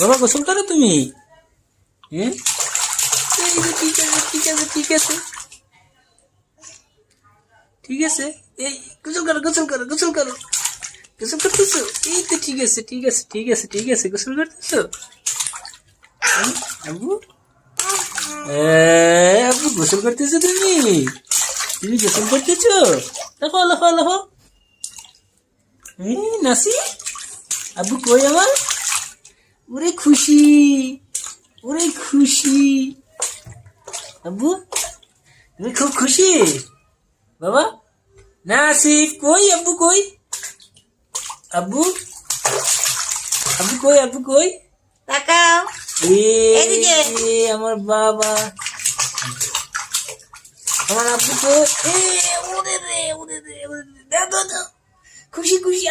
বাবা গোসল করো তুমি? ঠিক আছে ঠিক আছে ঠিক আছে ঠিক আছে। এই গোসল করো গোসল করো গোসল করো, গোসল করতেছো? এই তো ঠিক আছে ঠিক আছে ঠিক আছে ঠিক আছে, গোসল করতেছো? আব্বু আব্বু গোসল করতেছো তুমি? তুমি গোসল করতেছো? Lafont Lafont Lafont. নাসি আব্বু কই আমার? ওরে খুশি, ওরে খুশি। আব্বু তুমি খুব খুশি? বাবা নাসিফ কই? আব্বু কই? আব্বু আব্বু কই? আব্বু কই? তাকাও এদিকে। আমার বাবা, আমার আব্বু কই? ওরে রে ওরে রে ওরে রে, দাও দাও দাও, খুশি খুশি।